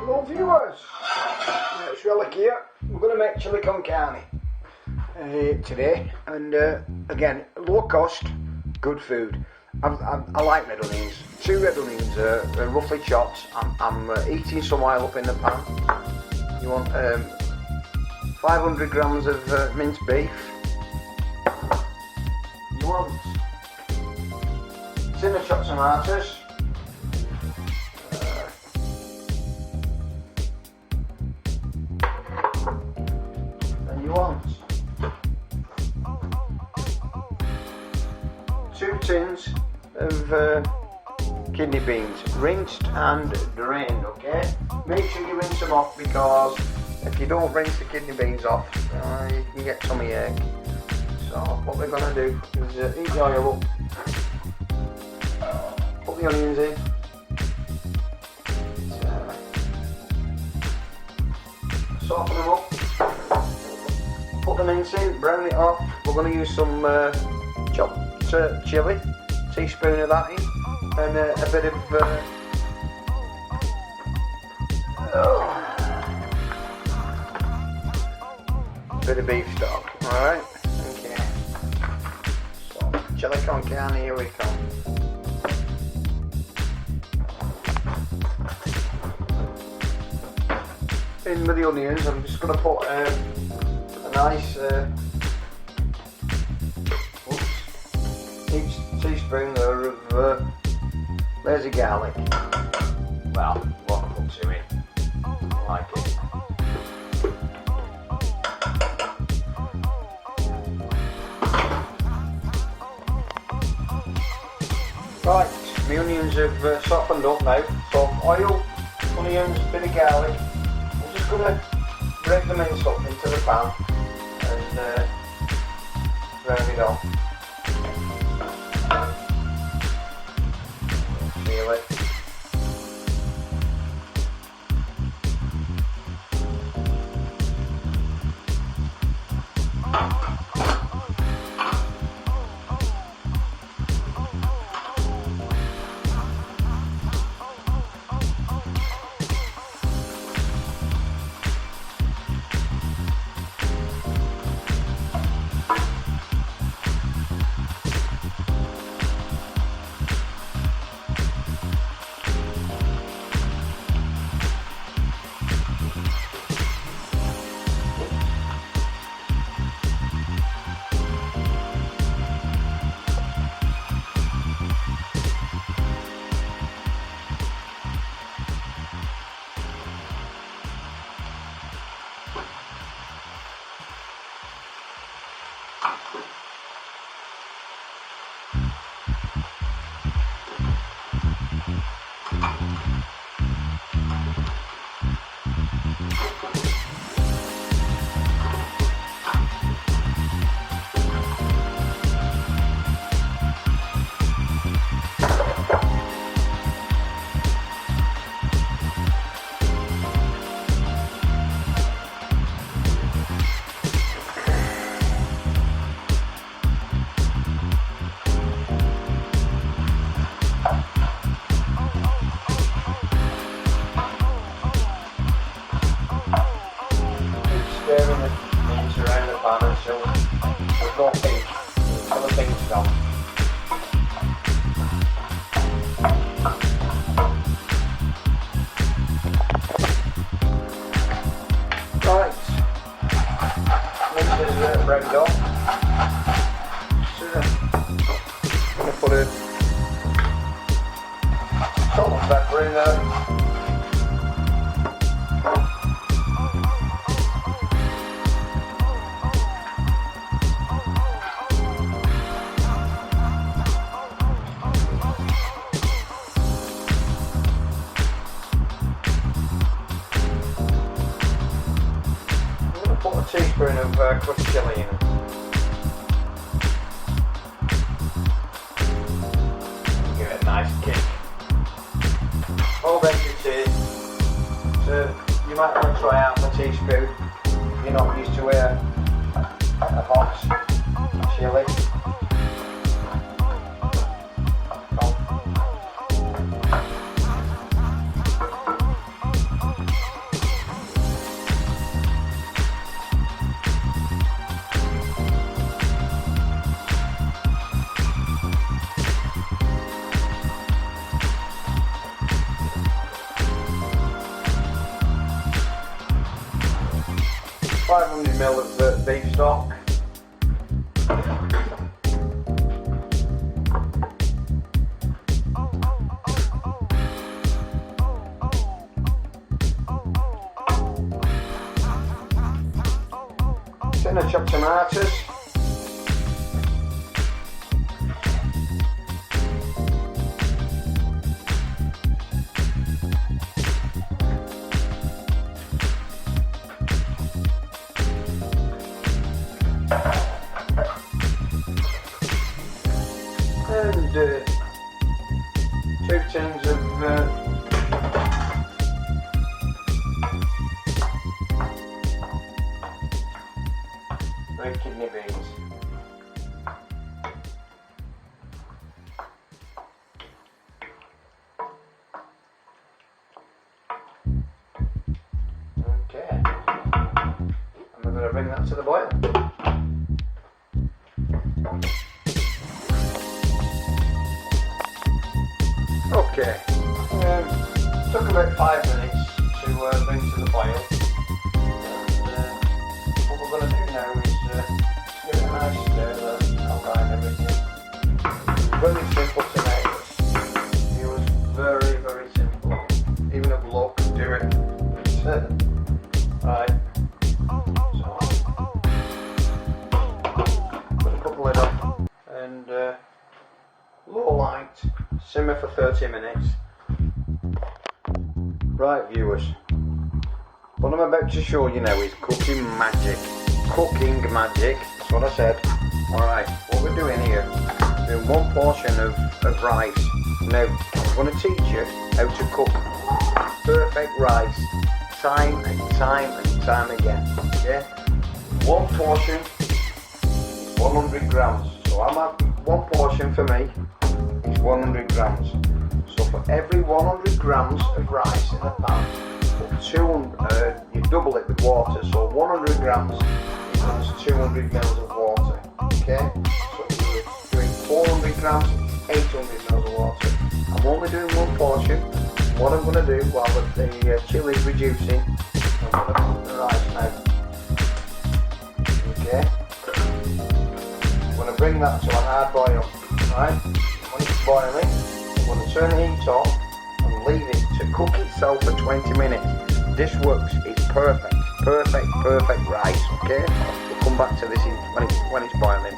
Hello viewers, it's Relic here. We're going to make chili con carne today, and again, low cost, good food. I like red onions. 2 red onions are roughly chopped. I'm eating some oil up in the pan. You want 500 grams of minced beef. You want tin of chopped tomatoes. You want 2 tins of kidney beans, rinsed and drained, okay? Make sure you rinse them off, because if you don't rinse the kidney beans off, you can get tummy ache. So what we're going to do is heat the oil up, put the onions in, soften them up. Put the mince in, brown it off. We're going to use some chopped chilli, teaspoon of that in, and a bit of beef stock. Alright, okay. So, chili con carne, here we come. In with the onions, I'm just going to put nice each teaspoon of lazy garlic. Well, what I put 2 in, I like it. Right, my onions have softened up now. So oil, onions, bit of garlic. I'm just going to break the mince up into the pan and round it off. Seal it. Stirring the mince around the pan until there's no pink, until the pink's gone. Right, mince is browned up. I'm going to put a salt and pepper in there. Put a teaspoon of crushed chilli in. Give it a nice kick. All then to taste. So you might want to try out a teaspoon if you're not used to a hot chilli. 500ml of beef stock. Tin of chopped tomatoes. And 2 tins of red kidney beans. Okay, and we're going to bring that to the boil. Okay, took about 5 minutes to bring to the boil, and what we're going to do now is give it a nice stir, outline everything. Really simple tomatoes. It was very, very simple. Even a bloke could do it. Right, so put a couple lid on and low light, simmer for 30 minutes. Right viewers, what I'm about to show you now is cooking magic. Cooking magic, that's what I said. Alright, what we're doing here, we're doing 1 portion of rice. Now, I'm going to teach you how to cook perfect rice time and time and time again. Okay? 1 portion is 100 grams. So I'm at 1 portion for me is 100 grams. So for every 100 grams of rice in a pan, put 200, you double it with water. So 100 grams equals 200 mils of water. Okay? So you're doing 400 grams, 800 mils of water. I'm only doing 1 portion. What I'm going to do while the chilli is reducing, I'm going to cook the rice now. Okay? I'm going to bring that to a hard boil. Right? When it's boiling, I'm going to turn the heat off and leave it to cook itself for 20 minutes. This works, it's perfect. Perfect rice, okay? We'll come back to this when it's boiling.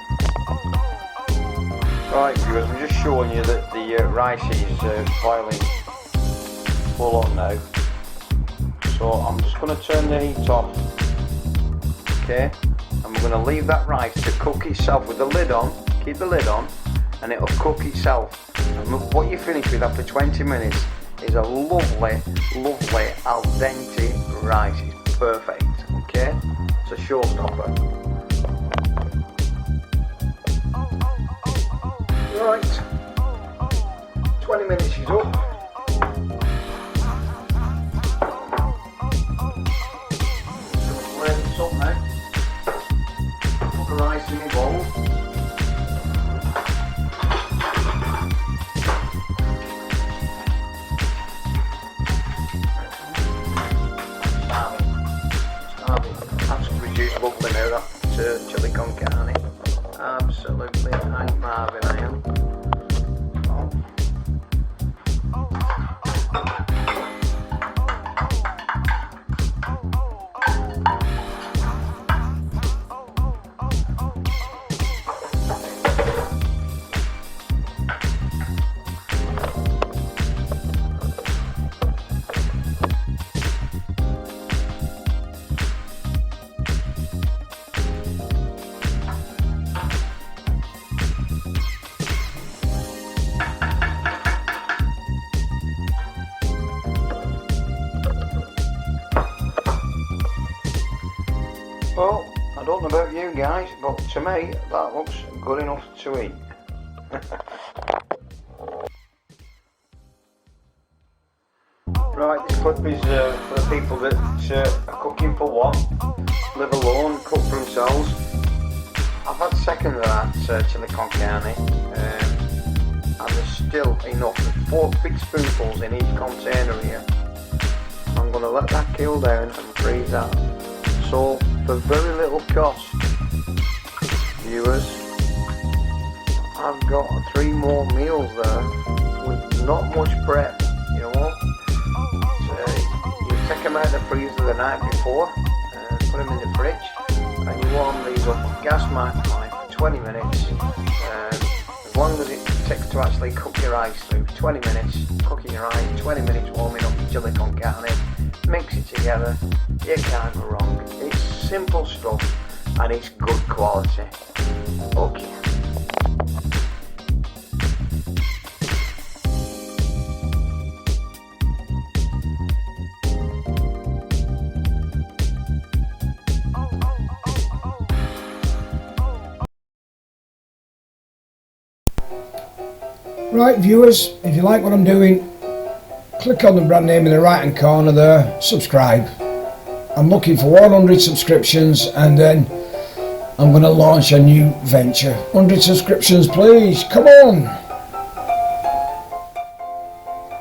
Right viewers, I'm just showing you that the rice is boiling full on now. So I'm just going to turn the heat off, okay? And we're going to leave that rice to cook itself with the lid on, keep the lid on, and it'll cook itself. And what you finish with after 20 minutes is a lovely al dente rice. It's perfect, okay? It's a showstopper. Right, 20 minutes is up. This up now. Put the rice in a bowl. That's reduced lovely now, that chili con carne. Absolutely, I'm marvin, I am. Well, I don't know about you guys, but to me that looks good enough to eat. Right, this clip is for the people that are cooking for one, live alone, cook for themselves. I've had second of that chili con carne, and there's still enough, 4 big spoonfuls in each container here. I'm going to let that cool down and freeze that. So for very little cost. Viewers, I've got 3 more meals there with not much prep, you know. So you take them out of the freezer the night before, put them in the fridge, and you warm these up gas microwave for 20 minutes. As long as it takes to actually cook your rice through, 20 minutes cooking your rice, 20 minutes warming up your chili con carne, mix it together, you can't go wrong. It's simple stuff and it's good quality. Okay. Right, viewers, if you like what I'm doing, click on the brand name in the right hand corner there, subscribe. I'm looking for 100 subscriptions and then I'm going to launch a new venture. 100 subscriptions please, come on!